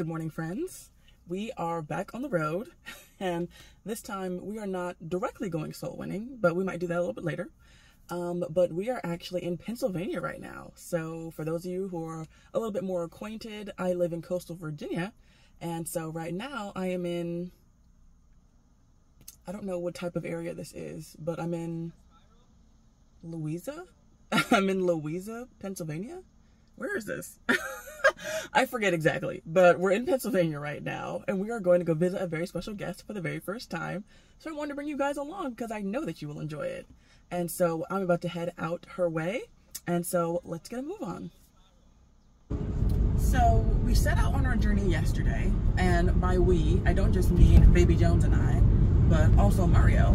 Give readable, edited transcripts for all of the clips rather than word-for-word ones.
Good morning, friends. We are back on the road, and this time we are not directly going soul winning, but we might do that a little bit later. But we are actually in Pennsylvania right now. So for those of you who are a little bit more acquainted, I live in coastal Virginia, and so right now I am in, I don't know what type of area this is, but I'm in Louisa? I'm in Louisa, Pennsylvania? Where is this? I forget exactly, but we're in Pennsylvania right now, and we are going to go visit a very special guest for the very first time. So I wanted to bring you guys along because I know that you will enjoy it. And so I'm about to head out her way, and so let's get a move on. So we set out on our journey yesterday, and by we, I don't just mean Baby Jones and I, but also Mario,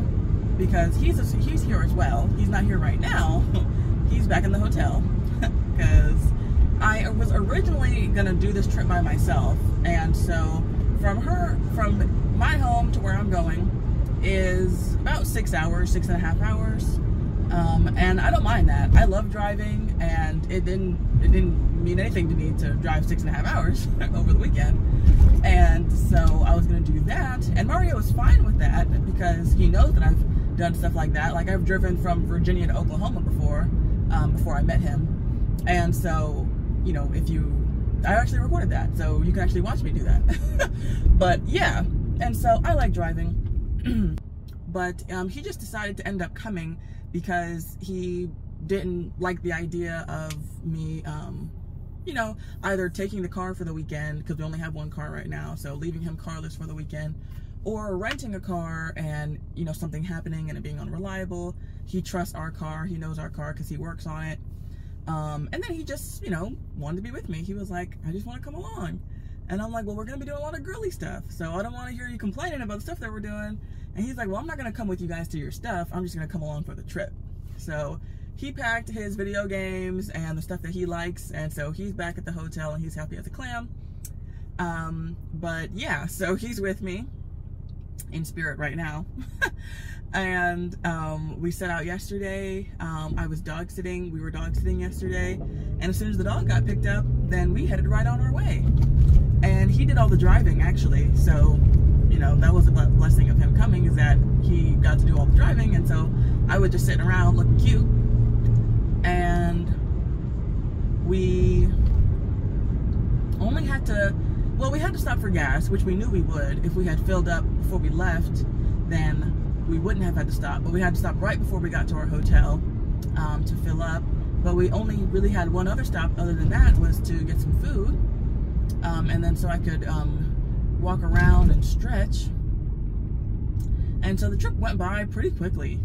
because he's here as well. He's not here right now. He's back in the hotel because I was originally gonna do this trip by myself, and so from my home to where I'm going is about 6 hours, 6.5 hours, and I don't mind that. I love driving, and it didn't mean anything to me to drive 6.5 hours over the weekend, and so I was gonna do that, and Mario was fine with that because he knows that I've done stuff like that. Like, I've driven from Virginia to Oklahoma before I met him, and so, you know, I actually recorded that, so you can actually watch me do that. But yeah, and so I like driving, but he just decided to end up coming because he didn't like the idea of me, you know, either taking the car for the weekend, because we only have one car right now, so leaving him carless for the weekend, or renting a car and, you know, something happening and it being unreliable. He trusts our car, he knows our car because he works on it. And then he just, you know, wanted to be with me. He was like, I just want to come along. And I'm like, well, we're going to be doing a lot of girly stuff, so I don't want to hear you complaining about the stuff that we're doing. And he's like, well, I'm not going to come with you guys to your stuff. I'm just going to come along for the trip. So he packed his video games and the stuff that he likes, and so he's back at the hotel and he's happy as a clam. But yeah, so he's with me in spirit right now. And we set out yesterday. I was dog sitting. We were dog sitting yesterday, and as soon as the dog got picked up, then we headed right on our way. And he did all the driving, actually, so, you know, that was a blessing of him coming, is that he got to do all the driving, and so I was just sitting around looking cute. And we only had to, well, we had to stop for gas, which we knew we would. If we had filled up before we left, then we wouldn't have had to stop, but we had to stop right before we got to our hotel to fill up. But we only really had one other stop other than that, was to get some food, and then so I could walk around and stretch. And so the trip went by pretty quickly.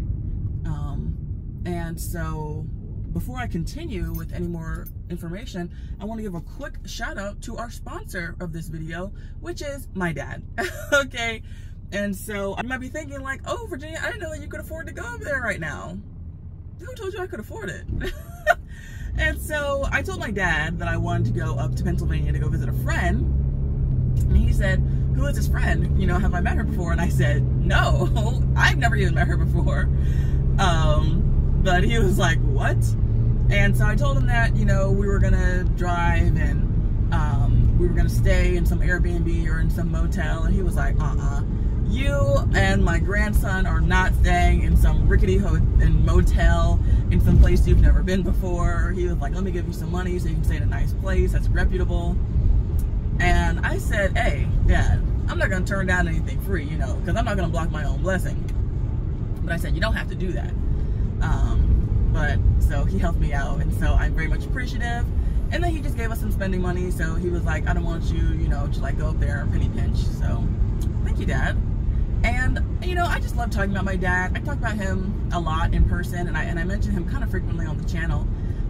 And so before I continue with any more information, I want to give a quick shout out to our sponsor of this video, which is my dad. Okay. And so I might be thinking like, oh, Virginia, I didn't know that you could afford to go over there right now. Who told you I could afford it? And so I told my dad that I wanted to go up to Pennsylvania to go visit a friend. And he said, who is this friend? You know, have I met her before? And I said, no, I've never even met her before. But he was like, what? And so I told him that, you know, we were gonna drive and we were gonna stay in some Airbnb or in some motel. And he was like, you and my grandson are not staying in some rickety motel in some place you've never been before. He was like, let me give you some money so you can stay in a nice place that's reputable. And I said, hey, Dad, I'm not going to turn down anything free, you know, because I'm not going to block my own blessing. But I said, you don't have to do that. But so he helped me out, and so I'm very much appreciative. And then he just gave us some spending money, so he was like, I don't want you, you know, to like go up there and penny pinch. So thank you, Dad. And, you know, I just love talking about my dad. I talk about him a lot in person, and I mention him kind of frequently on the channel.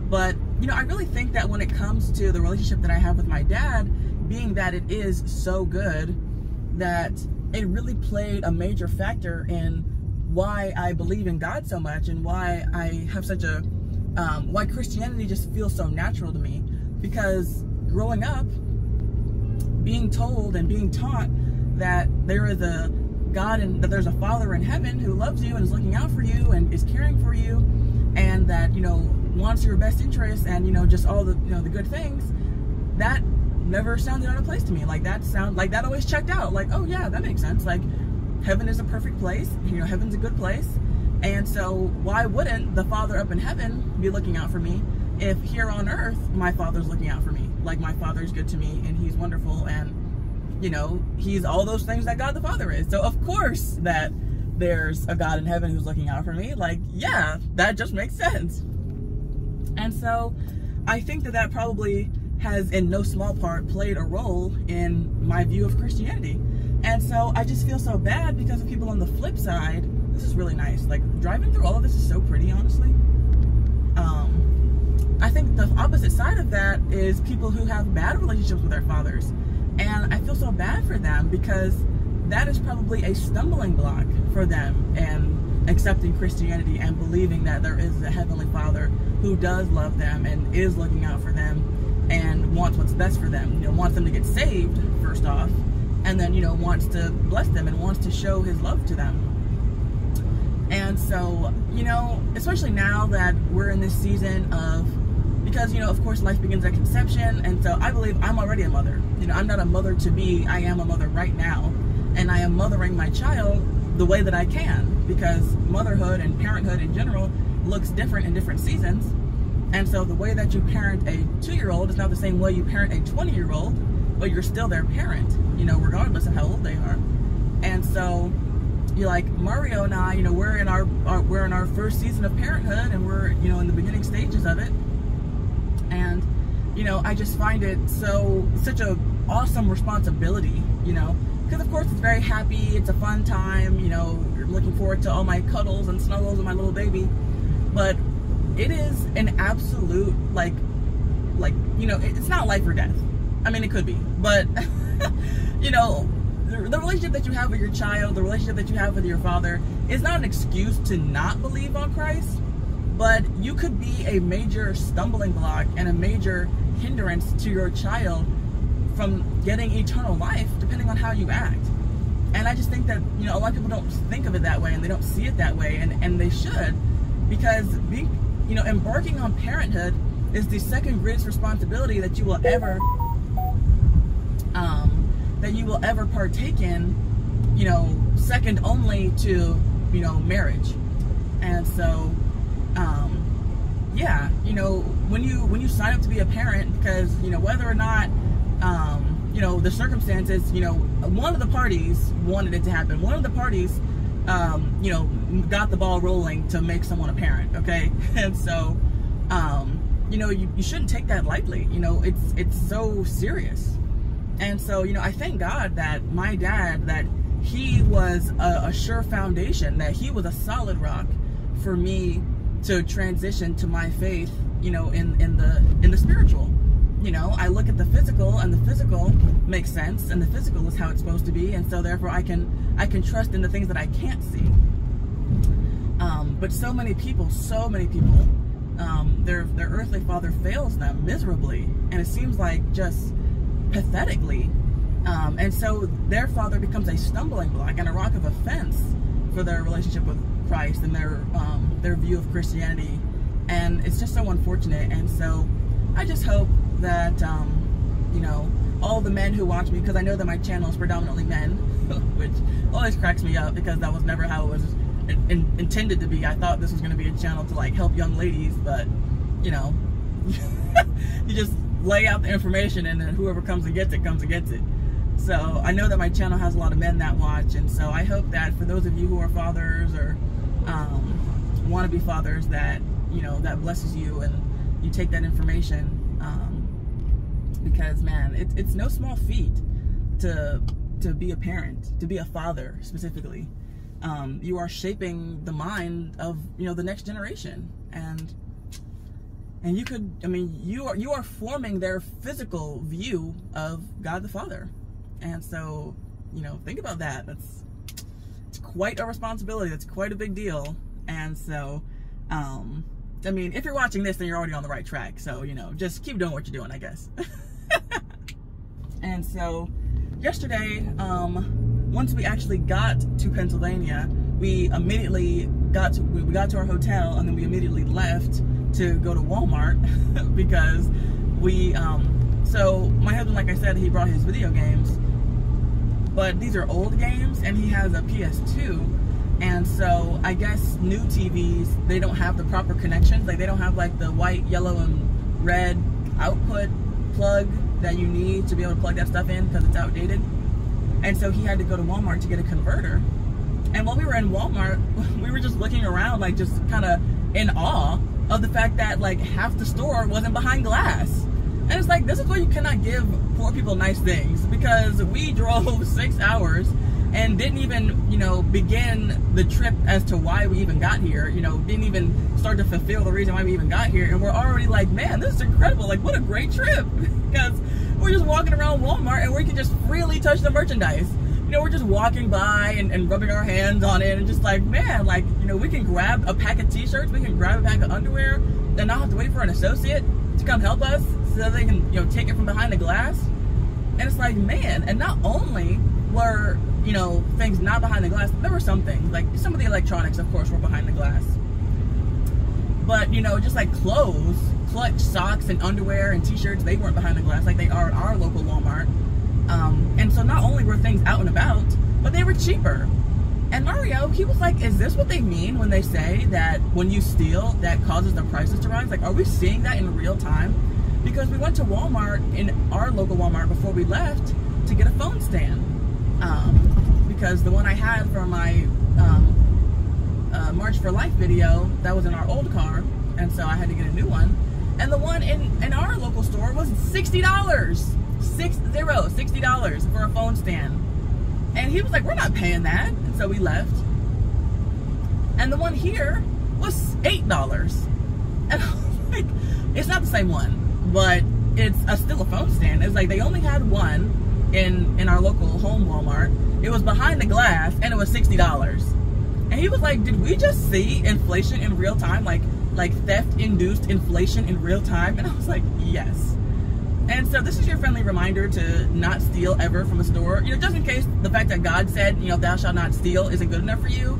But, you know, I really think that when it comes to the relationship that I have with my dad, being that it is so good, that it really played a major factor in why I believe in God so much, and why I have such a, why Christianity just feels so natural to me. Because growing up, being told and being taught that there is a God and that there's a Father in heaven who loves you and is looking out for you and is caring for you, and that, you know, wants your best interest, and, you know, just all the, you know, the good things, that never sounded out of place to me. Like that always checked out. Like, oh yeah, that makes sense. Like, heaven is a perfect place. You know, heaven's a good place. And so why wouldn't the Father up in heaven be looking out for me if here on earth my Father's looking out for me? Like, my Father's good to me and he's wonderful, and you know, he's all those things that God the Father is. So of course that there's a God in heaven who's looking out for me. Like, yeah, that just makes sense. And so I think that probably has in no small part played a role in my view of Christianity. And so I just feel so bad because of people on the flip side. This is really nice. Like, driving through all of this is so pretty, honestly. I think the opposite side of that is people who have bad relationships with their fathers. And I feel so bad for them because that is probably a stumbling block for them in accepting Christianity and believing that there is a Heavenly Father who does love them and is looking out for them and wants what's best for them. You know, wants them to get saved, first off, and then, you know, wants to bless them and wants to show his love to them. And so, you know, especially now that we're in this season of, because, you know, of course life begins at conception, and so I believe I'm already a mother. You know, I'm not a mother to be, I am a mother right now, and I am mothering my child the way that I can, because motherhood and parenthood in general looks different in different seasons. And so the way that you parent a 2-year-old is not the same way you parent a 20-year-old, but you're still their parent, you know, regardless of how old they are. And so, you're like, Mario and I, you know, we're in our first season of parenthood, and we're, you know, in the beginning stages of it. And, you know, I just find it such a awesome responsibility, you know, because of course it's very happy, it's a fun time, you know, you're looking forward to all my cuddles and snuggles with my little baby, but it is an absolute, like, you know, it's not life or death. I mean, it could be, but, you know, the relationship that you have with your child, the relationship that you have with your father is not an excuse to not believe on Christ, but you could be a major stumbling block and a major hindrance to your child from getting eternal life, depending on how you act. And I just think that, you know, a lot of people don't think of it that way, and they don't see it that way, and they should, because being, you know, embarking on parenthood is the second greatest responsibility that you will ever partake in, you know, second only to, you know, marriage. And so yeah, you know, when you sign up to be a parent, because, you know, whether or not you know, the circumstances, you know, one of the parties wanted it to happen, one of the parties you know, got the ball rolling to make someone a parent, okay? And so you know, you shouldn't take that lightly. You know, it's so serious. And so, you know, I thank God that my dad, that he was a sure foundation, that he was a solid rock for me to transition to my faith, you know, in the spiritual. You know, I look at the physical, and the physical makes sense, and the physical is how it's supposed to be, and so therefore I can trust in the things that I can't see. But so many people, their earthly father fails them miserably, and it seems like just pathetically, and so their father becomes a stumbling block and a rock of offense for their relationship with Christ and their view of Christianity, and it's just so unfortunate. And so I just hope that you know, all the men who watch me, because I know that my channel is predominantly men, which always cracks me up, because that was never how it was intended to be. I thought this was going to be a channel to like help young ladies, but you know, you just lay out the information, and then whoever comes and gets it comes and gets it. So I know that my channel has a lot of men that watch, and so I hope that for those of you who are fathers or want to be fathers, that, you know, that blesses you and you take that information, because man, it's no small feat to be a parent, to be a father specifically. You are shaping the mind of, you know, the next generation, and you could, I mean, you are forming their physical view of God the Father. And so, you know, think about that. It's quite a responsibility. That's quite a big deal. And so, I mean, if you're watching this, then you're already on the right track. So, you know, just keep doing what you're doing, I guess. And so, yesterday, once we actually got to Pennsylvania, we immediately got to our hotel, and then we immediately left to go to Walmart because we So my husband, like I said, he brought his video games, but these are old games, and he has a PS2. And so I guess new TVs, they don't have the proper connections. Like, they don't have like the white, yellow, and red output plug that you need to be able to plug that stuff in because it's outdated. And so he had to go to Walmart to get a converter. And while we were in Walmart, we were just looking around, like, just kind of in awe of the fact that like half the store wasn't behind glass. And it's like, this is why you cannot give poor people nice things, because we drove 6 hours and didn't even, you know, begin the trip as to why we even got here, you know, didn't even start to fulfill the reason why we even got here, and we're already like, man, this is incredible, like, what a great trip, because we're just walking around Walmart and we can just freely touch the merchandise. You know, we're just walking by and rubbing our hands on it, and just like, man, like, you know, we can grab a pack of t-shirts, we can grab a pack of underwear, and not have to wait for an associate to come help us so they can, you know, take it from behind the glass. And it's like, man, and not only were, you know, things not behind the glass, there were some things, like some of the electronics, of course, were behind the glass. But, you know, just like clothes, clutch, socks, and underwear, and t-shirts, they weren't behind the glass like they are at our local Walmart. And so not only were things out and about, but they were cheaper. And Mario, he was like, is this what they mean when they say that when you steal, that causes the prices to rise? Like, are we seeing that in real time? Because we went to Walmart, in our local Walmart, before we left to get a phone stand. Because the one I had for my March for Life video, that was in our old car, and so I had to get a new one. And the one in our local store was $60. $60 for a phone stand. And he was like, we're not paying that. And so we left. And the one here was $8. And I was like, it's not the same one, but it's still a phone stand. It's like they only had one in our local home Walmart. It was behind the glass, and it was $60. And he was like, did we just see inflation in real time? Like theft-induced inflation in real time? And I was like, yes. And so this is your friendly reminder to not steal ever from a store. You know, just in case the fact that God said, you know, thou shalt not steal isn't good enough for you.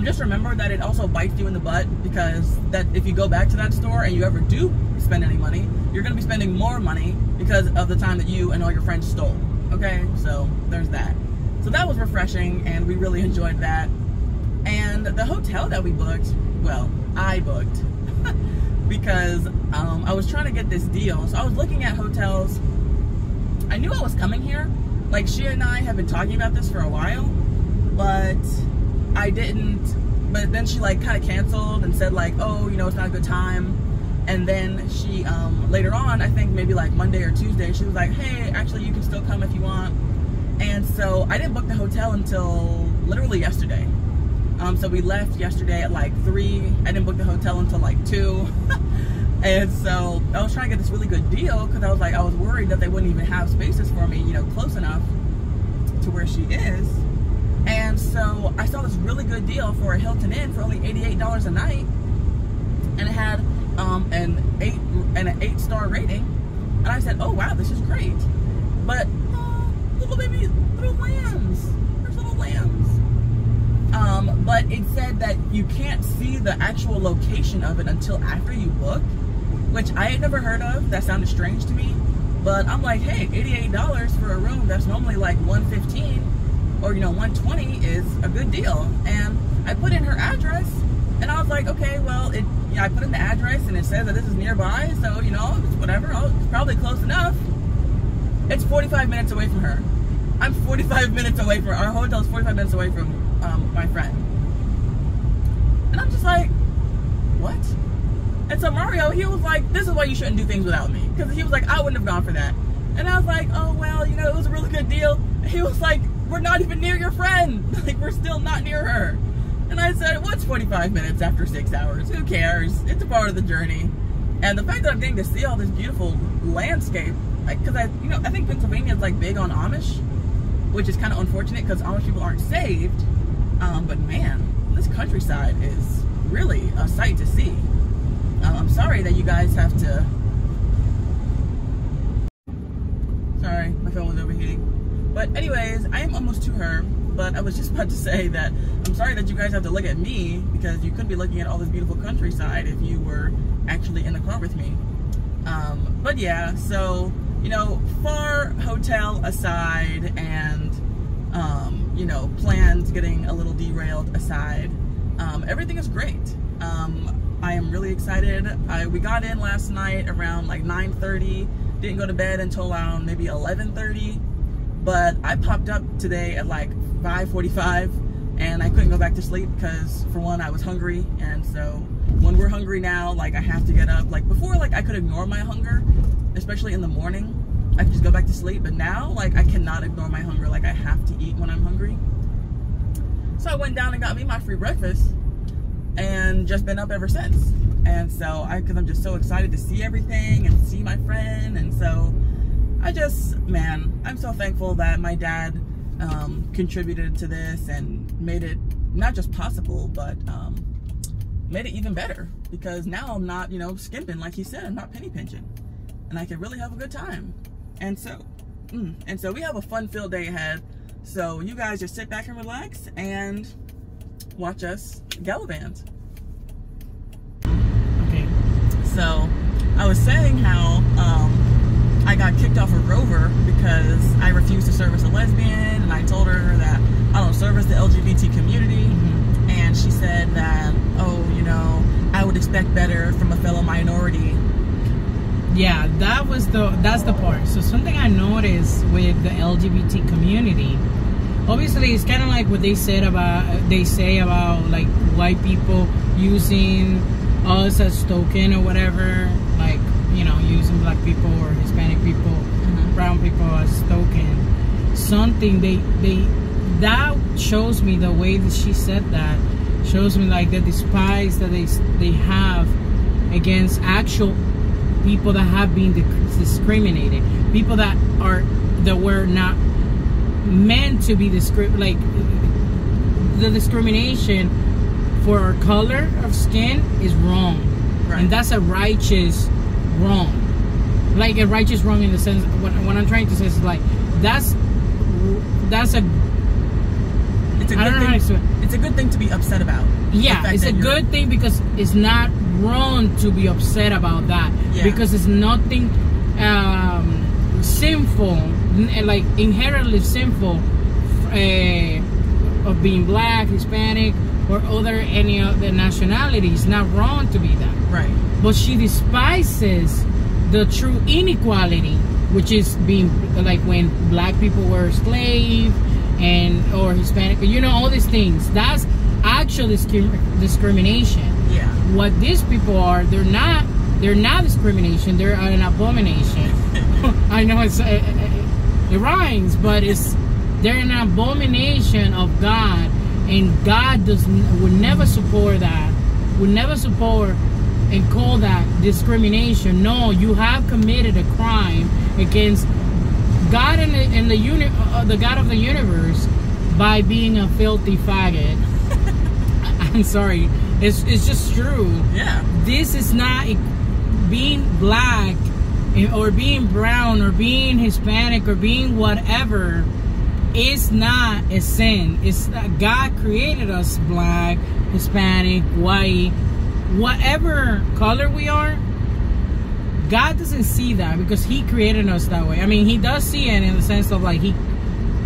Just remember that it also bites you in the butt, because that if you go back to that store and you ever do spend any money, you're going to be spending more money because of the time that you and all your friends stole. Okay, so there's that. So that was refreshing, and we really enjoyed that. And the hotel that we booked, well, I booked, because I was trying to get this deal. So I was looking at hotels. I knew I was coming here. Like, she and I have been talking about this for a while, but I didn't. But then she like kind of canceled and said like, oh, you know, it's not a good time. And then she later on, I think maybe like Monday or Tuesday, she was like, hey, actually you can still come if you want. And so I didn't book the hotel until literally yesterday. So we left yesterday at like 3. I didn't book the hotel until like 2. And so I was trying to get this really good deal, because I was worried that they wouldn't even have spaces for me, you know, close enough to where she is. And so I saw this really good deal for a Hilton Inn for only $88 a night. And it had an 8-star rating. And I said, oh wow, this is great. But little lambs. There's little lambs. But it said that you can't see the actual location of it until after you book, which I had never heard of. That sounded strange to me. But I'm like, hey, $88 for a room that's normally like $115 or, you know, $120 is a good deal. And I put in her address, and I was like, okay, well, you know, I put in the address and it says that this is nearby, so, you know, it's whatever. It's probably close enough. It's 45 minutes away from her. I'm 45 minutes away from her. Our hotel is 45 minutes away from my friend. And I'm just like, what? And so Mario, he was like, this is why you shouldn't do things without me. Because he was like, I wouldn't have gone for that. And I was like, oh, well, you know, it was a really good deal. And he was like, we're not even near your friend. Like, we're still not near her. And I said, what's 45 minutes after 6 hours? Who cares? It's a part of the journey. And the fact that I'm getting to see all this beautiful landscape, like, because I think Pennsylvania is like big on Amish, which is kind of unfortunate because Amish people aren't saved. But man, this countryside is really a sight to see. I'm sorry that you guys have to. Sorry, my phone was overheating. But anyways, I am almost to her. But I was just about to say that I'm sorry that you guys have to look at me, because you could be looking at all this beautiful countryside if you were actually in the car with me. But yeah, so you know, far hotel aside and, you know, plans getting a little derailed aside, everything is great. I am really excited. We got in last night around like 9:30, didn't go to bed until around maybe 11:30, but I popped up today at like 5:45 and I couldn't go back to sleep because, for one, I was hungry, and so when we're hungry now, like, I have to get up. Like, before, like, I could ignore my hunger, especially in the morning. I could just go back to sleep, but now, like, I cannot ignore my hunger. Like, I have to eat when I'm hungry. So I went down and got me my free breakfast and just been up ever since. And so because I'm just so excited to see everything and see my friend, and so man, I'm so thankful that my dad contributed to this and made it not just possible, but made it even better, because now I'm not, you know, skimping, like he said. I'm not penny pinching, and I can really have a good time. And so we have a fun-filled day ahead. So you guys just sit back and relax and watch us gallivant. Okay, so I was saying how I got kicked off of Rover because I refused to serve as a lesbian, and I told her that I don't service the LGBT community, and she said that, oh, you know, I would expect better from a fellow minority. Yeah, that's the part. So something I noticed with the LGBT community, obviously it's kind of like what they say about like white people using us as token or whatever, like, you know, using black people or Hispanic people, brown people as token. Something that shows me, the way that she said that shows me like the despise that they have against actual people that have been discriminated, people that were not meant to be like the discrimination for our color of skin is wrong, right? And that's a righteous wrong, like a righteous wrong in the sense, what I'm trying to say is like it's a good thing to be upset about. Yeah, it's a good thing because it's not wrong to be upset about that, because it's nothing sinful, like inherently sinful, of being black, Hispanic, or any other nationality. It's not wrong to be that, right? But she despises the true inequality, which is being like when black people were slaves or Hispanic, you know, all these things. That's actual discrimination. Yeah. What these people are, they're not discrimination. They're an abomination. I know it rhymes, but they're an abomination of God, and God would never support that. Would never support and call that discrimination. No, you have committed a crime against God and the God of the universe by being a filthy faggot. I'm sorry, it's just true. Yeah, this is not being black or being brown or being Hispanic or being whatever. It's not a sin. It's that God created us black, Hispanic, white, whatever color we are. God doesn't see that because He created us that way. I mean, He does see it in the sense of like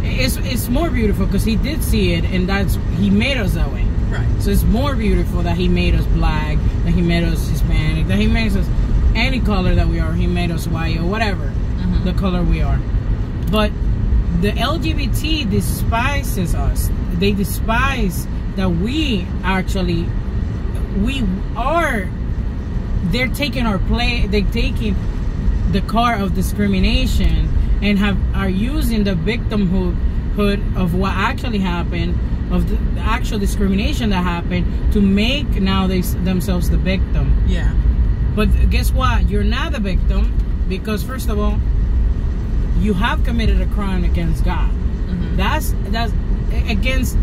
it's more beautiful because He did see it, and He made us that way. Right. So it's more beautiful that He made us black, that He made us Hispanic, that He makes us any color that we are. He made us white or whatever the color we are. But the LGBT despises us. They despise that they're taking our play. They're taking the car of discrimination and are using the victimhood of what actually happened, of the actual discrimination that happened, to make now themselves the victim. Yeah. But guess what? You're not the victim, because first of all, you have committed a crime against God. That's against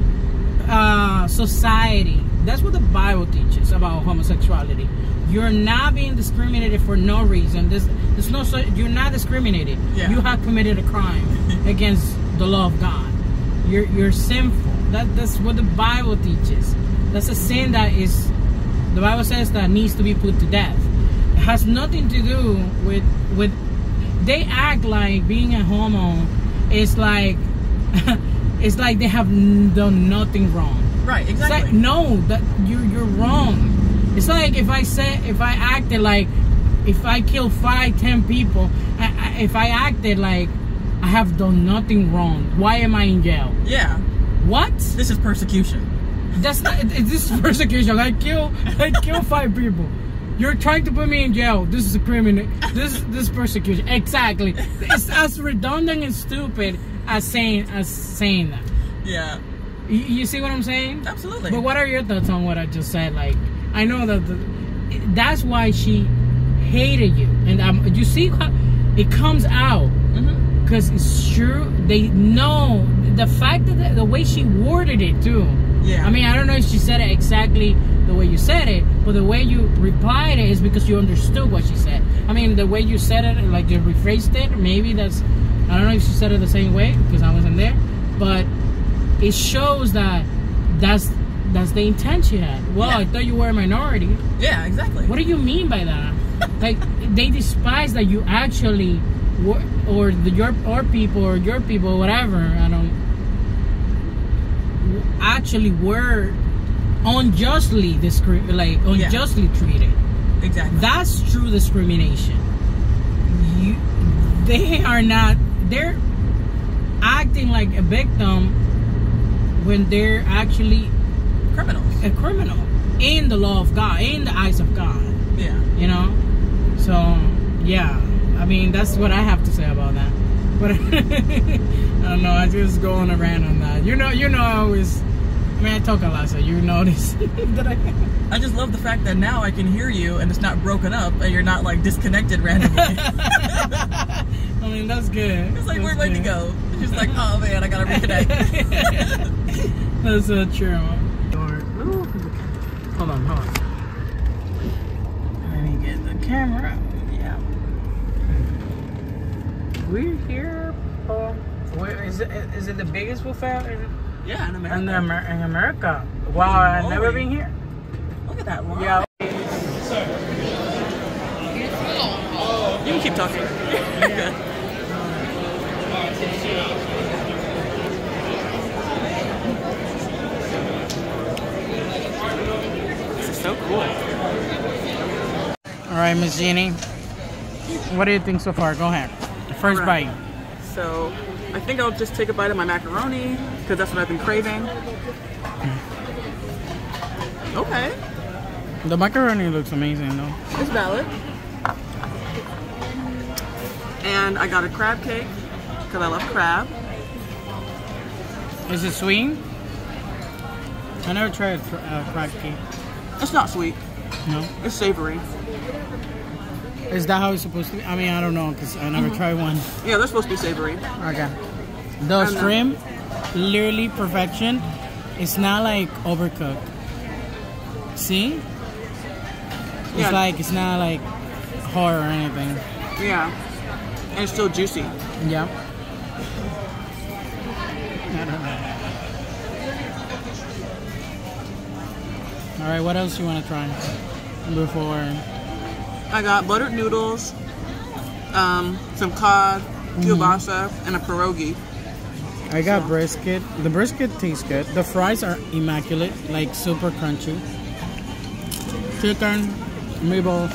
society. That's what the Bible teaches about homosexuality. You're not being discriminated for no reason. There's no. You're not discriminated. Yeah. You have committed a crime against the law of God. You're sinful. That's what the Bible teaches. That's a sin that is. The Bible says that needs to be put to death. It has nothing to do with they act like being a homo is like it's like they have done nothing wrong. Right, exactly. It's like, no, that you're wrong. It's like if I acted like if I kill 5-10 people, if I acted like I have done nothing wrong, why am I in jail? Yeah. What? This is persecution. That's not. This is persecution. I kill 5 people. You're trying to put me in jail. This is a criminal. This is persecution. Exactly. It's as redundant and stupid as saying that. Yeah. You see what I'm saying? Absolutely. But what are your thoughts on what I just said? Like, I know that that's why she hated you, and you see how it comes out because it's true. They know the fact that the way she worded it too. Yeah. I mean, I don't know if she said it exactly the way you said it, but the way you replied it is because you understood what she said. I mean, the way you said it, like you rephrased it, maybe that's, I don't know if she said it the same way because I wasn't there, but it shows that that's the intent she had. Well, yeah. I thought you were a minority. Yeah, exactly. What do you mean by that? Like, they despise that you actually, or your people, whatever, I don't, actually were unjustly treated. Exactly. That's true discrimination. They're acting like a victim when they're actually criminals. A criminal in the law of God, in the eyes of God. Yeah. You know? So, yeah. I mean, that's what I have to say about that. But I don't know, I just go on a rant on that. You know I always, I mean, I talk a lot, so you notice that I just love the fact that now I can hear you and it's not broken up and you're not like disconnected randomly. I mean, that's good. It's like, where'd Wendy go? She's like, oh man, I gotta reconnect. That's so true. Hold on. Let me get the camera. Yeah. We're here. Where is it the biggest buffet? Yeah, in America. In America. Wow, I've never been here. Look at that. Wow. Yeah. You can keep talking. You're good. This is so cool. All right, Miss Ginny. What do you think so far? Go ahead. First bite. So, I think I'll just take a bite of my macaroni because that's what I've been craving. Okay. The macaroni looks amazing, though. It's valid. And I got a crab cake because I love crab. Is it sweet? I never tried crab cake. It's not sweet. No? It's savory. Is that how it's supposed to be? I mean, I don't know because I never tried one. Yeah, they're supposed to be savory. Okay. The shrimp, literally perfection. It's not like overcooked. See? It's like, it's not like hard or anything. Yeah. And it's still juicy. Yeah. I don't know. Alright, what else you want to try before? I got buttered noodles, some cod, kielbasa, and a pierogi. I got brisket. The brisket tastes good. The fries are immaculate, like super crunchy. Chicken, meatballs,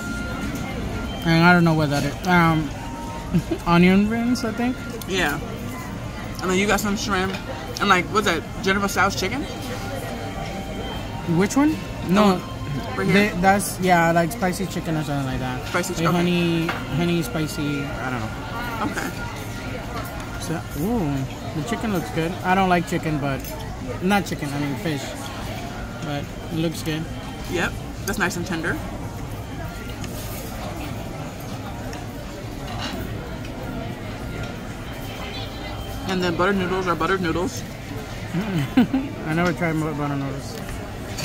and I don't know what that is. Onion rings, I think. Yeah. And then you got some shrimp. And like, what's that? Jennifer Sauce chicken? Which one? No. Right here? That's, yeah, like spicy chicken or something like that. Spicy chicken. Okay. Honey, spicy, I don't know. Okay. So, ooh, the chicken looks good. I don't like chicken, but, not chicken, I mean fish. But it looks good. Yep, that's nice and tender. And then buttered noodles are buttered noodles. I never tried butter noodles.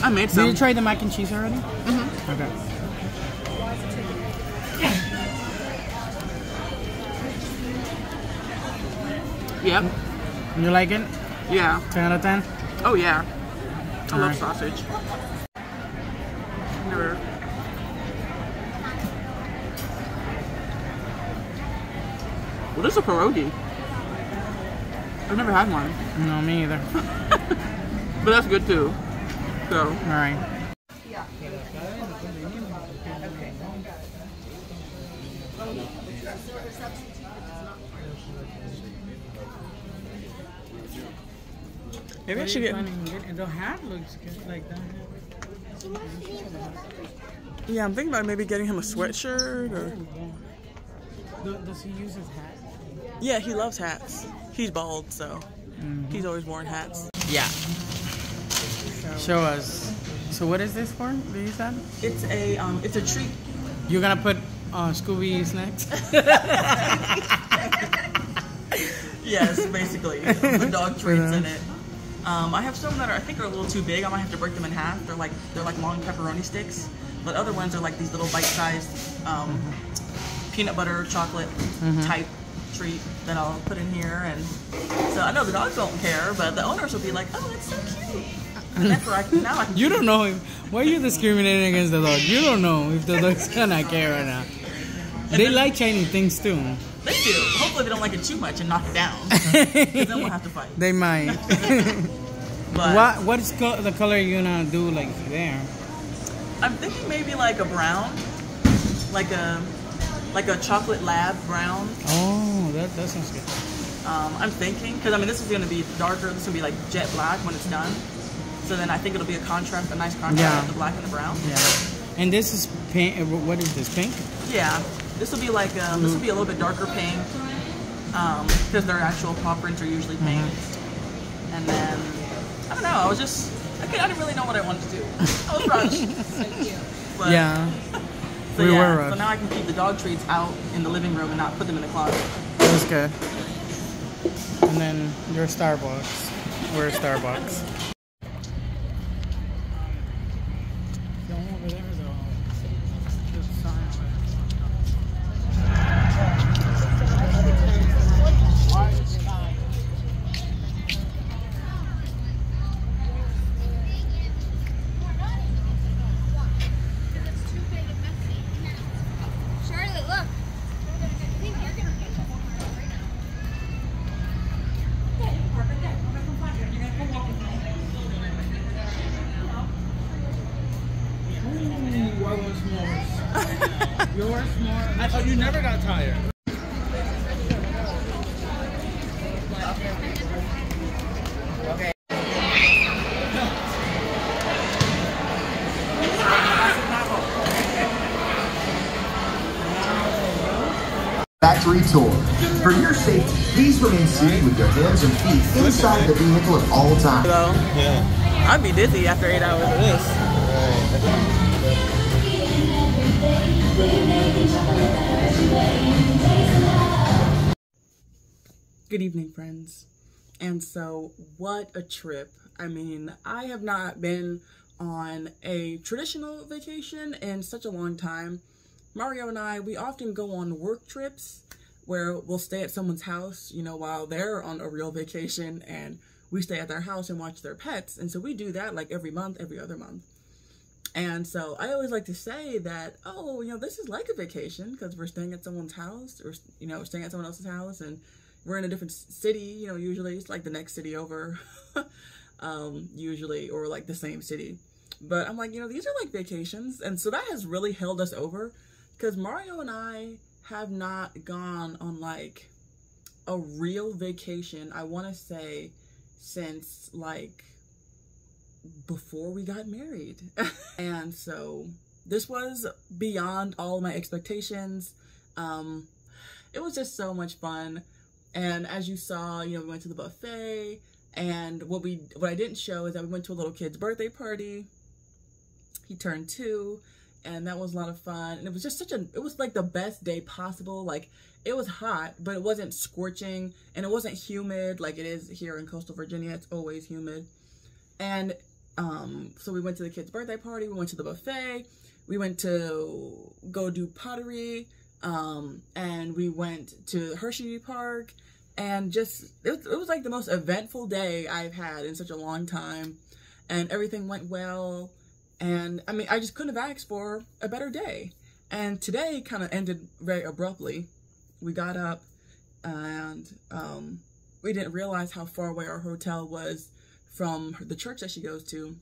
I made some. Did you try the mac and cheese already? Mm-hmm. Okay. Yep. You like it? Yeah. 10 out of 10? Oh yeah. I love sausage. Never. This is a pierogi. I've never had one. No, me either. But that's good too. So. All right. Maybe I should get. The hat looks good, like that. Yeah, I'm thinking about maybe getting him a sweatshirt or. Does he use his hat? Yeah, he loves hats. He's bald, so he's always worn hats. Yeah. Show us. So what is this for? You said? It's a treat. You're gonna put Scooby snacks? Yes, basically. The dog treats in it. I have some that I think are a little too big. I might have to break them in half. They're like long pepperoni sticks, but other ones are like these little bite-sized peanut butter chocolate type treat that I'll put in here. And so I know the dogs don't care, but the owners will be like, "Oh, it's so cute." And that's where now I can. You don't know him. Why are you discriminating against the dog? You don't know if the dog's gonna care or not. They like shiny things too. They do. Hopefully they don't like it too much and knock it down. Because then we'll have to fight. They might. But what's the color you're gonna do like there? I'm thinking maybe like a brown, like a chocolate lab brown. Oh, that sounds good. I'm thinking, because I mean this is gonna be darker. This will be like jet black when it's done. So then I think it'll be a nice contrast of the black and the brown. Yeah. And this is pink. What is this, pink? Yeah. This will be like this will be a little bit darker pink, because their actual paw prints are usually pink. And then I don't know. I didn't really know what I wanted to do. I was rushed. But, yeah. So we were rushed. So now I can keep the dog treats out in the living room and not put them in the closet. That's good. And then your Starbucks. We're Starbucks. Yours more. I thought you never got tired. Okay. Factory tour. For your safety, please remain seated with your hands and feet inside the vehicle at all times. Hello. Yeah. I'd be dizzy after 8 hours of this. Good evening, friends. And so, what a trip. I mean, I have not been on a traditional vacation in such a long time. Mario and I, we often go on work trips where we'll stay at someone's house, you know, while they're on a real vacation, and we stay at their house and watch their pets. And so we do that like every month, every other month. And so I always like to say that, oh, you know, this is like a vacation because we're staying at someone's house, or, you know, we're staying at someone else's house, and we're in a different city, you know, usually it's like the next city over, usually, or like the same city. But I'm like, you know, these are like vacations. And so that has really held us over, because Mario and I have not gone on like a real vacation, I want to say, since like before we got married. And so this was beyond all my expectations. It was just so much fun. And as you saw, you know, we went to the buffet, and what I didn't show is that we went to a little kid's birthday party. He turned 2, and that was a lot of fun. And it was just it was like the best day possible. Like, it was hot, but it wasn't scorching, and it wasn't humid like it is here in coastal Virginia. It's always humid. And so we went to the kid's birthday party, we went to the buffet, we went to go do pottery, and we went to Hershey Park, and just, it was like the most eventful day I've had in such a long time, and everything went well, and I mean, I just couldn't have asked for a better day. And today kind of ended very abruptly. We got up, and we didn't realize how far away our hotel was from the church that she goes to,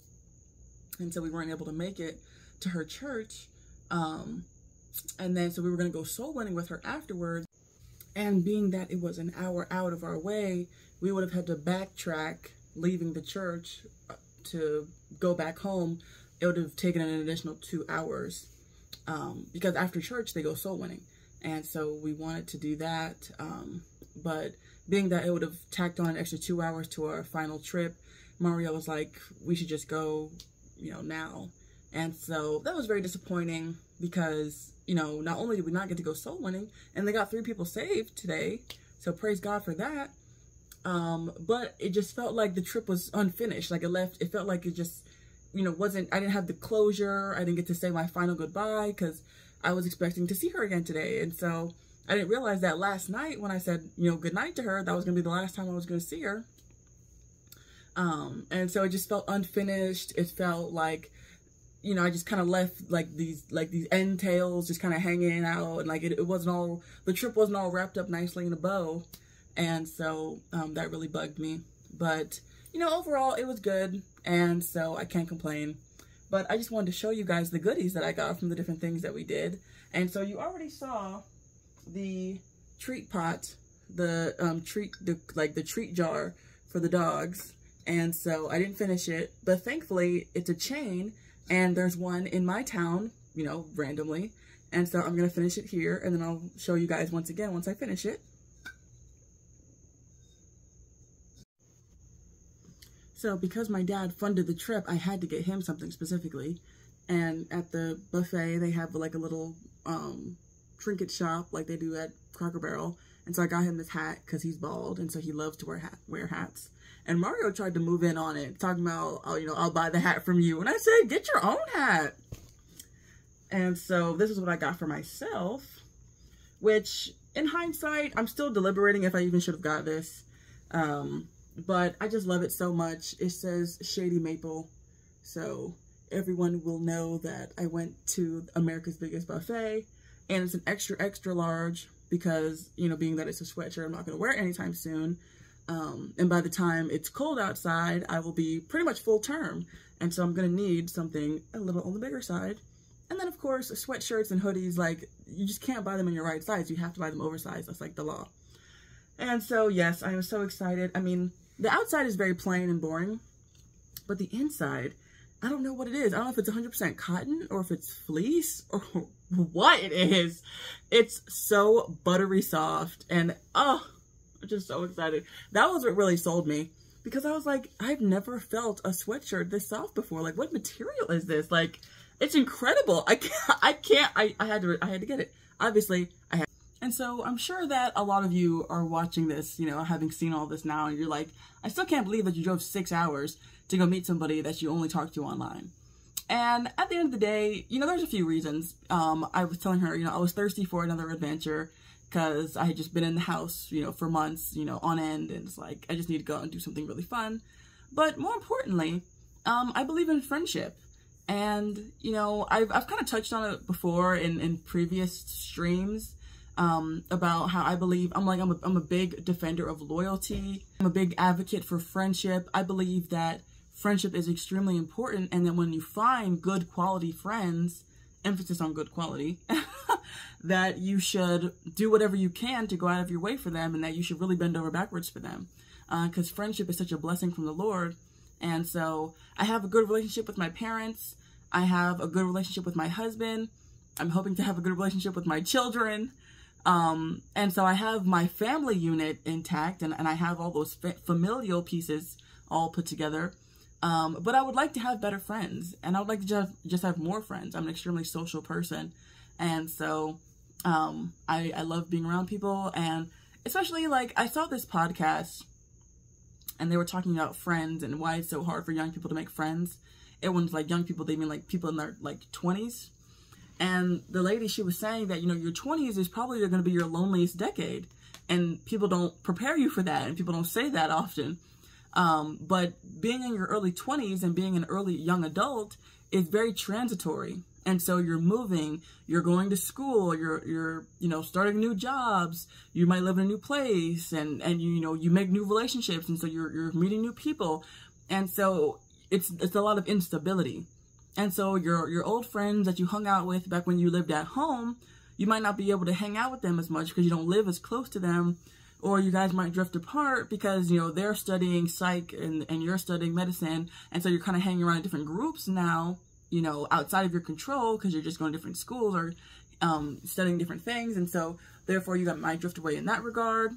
and so we weren't able to make it to her church. And then so we were going to go soul winning with her afterwards, and being that it was an hour out of our way, we would have had to backtrack leaving the church to go back home. It would have taken an additional 2 hours, because after church they go soul winning, and so we wanted to do that, but being that it would have tacked on an extra 2 hours to our final trip, Mario was like, we should just go, you know, now. And so that was very disappointing, because, you know, not only did we not get to go soul winning, and they got 3 people saved today, so praise God for that, but it just felt like the trip was unfinished. Like it felt like it just, you know, I didn't have the closure. I didn't get to say my final goodbye, because I was expecting to see her again today. And so I didn't realize that last night when I said, you know, goodnight to her, that was going to be the last time I was going to see her. And so it just felt unfinished. It felt like, you know, I just kind of left like these entails just kind of hanging out, and like it wasn't all, the trip wasn't all wrapped up nicely in a bow. And so that really bugged me. But, you know, overall it was good, and so I can't complain. But I just wanted to show you guys the goodies that I got from the different things that we did. And so you already saw the treat pot, the treat jar for the dogs. And so I didn't finish it, but thankfully it's a chain, and there's one in my town, you know, randomly. And so I'm gonna finish it here, and then I'll show you guys once again once I finish it. So because my dad funded the trip, I had to get him something specifically. And at the buffet, they have like a little trinket shop like they do at Cracker Barrel. And so I got him this hat because he's bald, and so he loves to wear hats. And Mario tried to move in on it, talking about, oh, you know, I'll buy the hat from you. And I said, get your own hat. And so this is what I got for myself, which in hindsight, I'm still deliberating if I even should have got this. But I just love it so much. It says Shady Maple, so everyone will know that I went to America's Biggest Buffet, and it's an extra, extra large because, you know, being that it's a sweatshirt, I'm not going to wear it anytime soon. And by the time it's cold outside, I will be pretty much full term, and so I'm going to need something a little on the bigger side. And then, of course, sweatshirts and hoodies, like, you just can't buy them in your right size. You have to buy them oversized. That's like the law. And so, yes, I am so excited. I mean, the outside is very plain and boring, but the inside, I don't know what it is. I don't know if it's 100% cotton or if it's fleece or what it is. It's so buttery soft, and oh, I'm just so excited. That was what really sold me, because I was like, I've never felt a sweatshirt this soft before. Like, what material is this? Like, it's incredible. I had to get it. Obviously, I had. And so I'm sure that a lot of you are watching this, you know, having seen all this now, and you're like, I still can't believe that you drove 6 hours to go meet somebody that you only talked to online. And at the end of the day, you know, there's a few reasons. I was telling her, you know, I was thirsty for another adventure because I had just been in the house, you know, for months, you know, on end, and it's like, I just need to go out and do something really fun. But more importantly, I believe in friendship. And, you know, I've kind of touched on it before in previous streams, about how I believe, I'm a big defender of loyalty. I'm a big advocate for friendship. I believe that friendship is extremely important, and that when you find good quality friends, emphasis on good quality, that you should do whatever you can to go out of your way for them, and that you should really bend over backwards for them, because friendship is such a blessing from the Lord. And so I have a good relationship with my parents. I have a good relationship with my husband. I'm hoping to have a good relationship with my children. And so I have my family unit intact, and I have all those familial pieces all put together. But I would like to have better friends, and I would like to just have more friends. I'm an extremely social person. And so, I love being around people, and especially, like, I saw this podcast, and they were talking about friends and why it's so hard for young people to make friends. Everyone's like young people, they mean like people in their like 20s. And the lady, she was saying that, you know, your 20s is probably going to be your loneliest decade. And people don't prepare you for that, and people don't say that often. But being in your early 20s and being an early young adult is very transitory. And so you're moving, you're going to school, you're you know, starting new jobs, you might live in a new place, and you know, you make new relationships, and so you're meeting new people. And so it's a lot of instability. And so your old friends that you hung out with back when you lived at home, you might not be able to hang out with them as much because you don't live as close to them, or you guys might drift apart because, you know, they're studying psych and you're studying medicine, and so you're kind of hanging around in different groups now, you know, outside of your control because you're just going to different schools or studying different things, and so therefore you might drift away in that regard.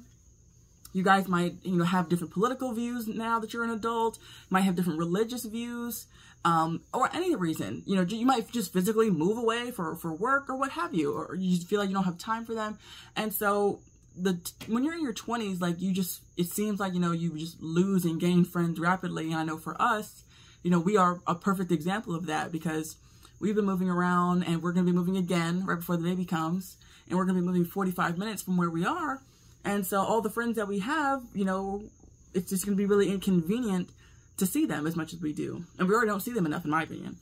You guys might, you know, have different political views now that you're an adult, might have different religious views, or any reason. You know, you might just physically move away for work or what have you, or you just feel like you don't have time for them. And so when you're in your 20s, like, it seems like, you know, you just lose and gain friends rapidly. And I know for us, you know, we are a perfect example of that because we've been moving around, and we're going to be moving again right before the baby comes, and we're going to be moving 45 minutes from where we are. And so all the friends that we have, you know, it's just going to be really inconvenient to see them as much as we do. And we already don't see them enough, in my opinion.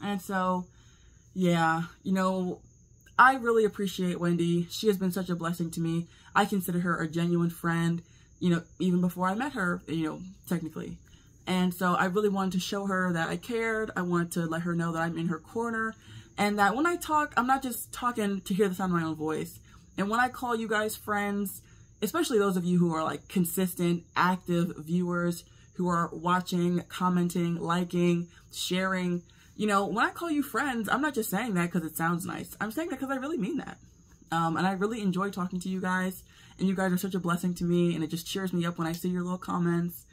And so, yeah, you know, I really appreciate Wendy. She has been such a blessing to me. I consider her a genuine friend, you know, even before I met her, you know, technically. And so I really wanted to show her that I cared. I wanted to let her know that I'm in her corner, and that when I talk, I'm not just talking to hear the sound of my own voice. And when I call you guys friends, especially those of you who are like consistent, active viewers, who are watching, commenting, liking, sharing, you know, when I call you friends, I'm not just saying that because it sounds nice. I'm saying that because I really mean that. And I really enjoy talking to you guys, and you guys are such a blessing to me, and it just cheers me up when I see your little comments.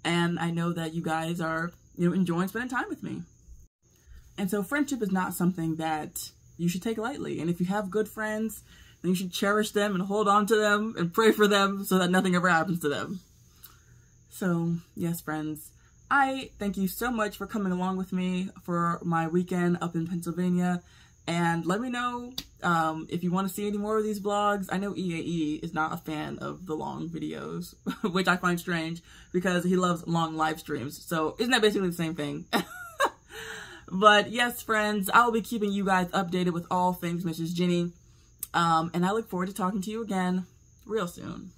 And I know that you guys are, you know, enjoying spending time with me. And so friendship is not something that you should take lightly. And if you have good friends, then you should cherish them and hold on to them and pray for them so that nothing ever happens to them. So, yes, friends, I thank you so much for coming along with me for my weekend up in Pennsylvania. And let me know if you want to see any more of these vlogs. I know EAE is not a fan of the long videos, which I find strange because he loves long live streams. So isn't that basically the same thing? But yes, friends, I will be keeping you guys updated with all things Mrs. Ginny. And I look forward to talking to you again real soon.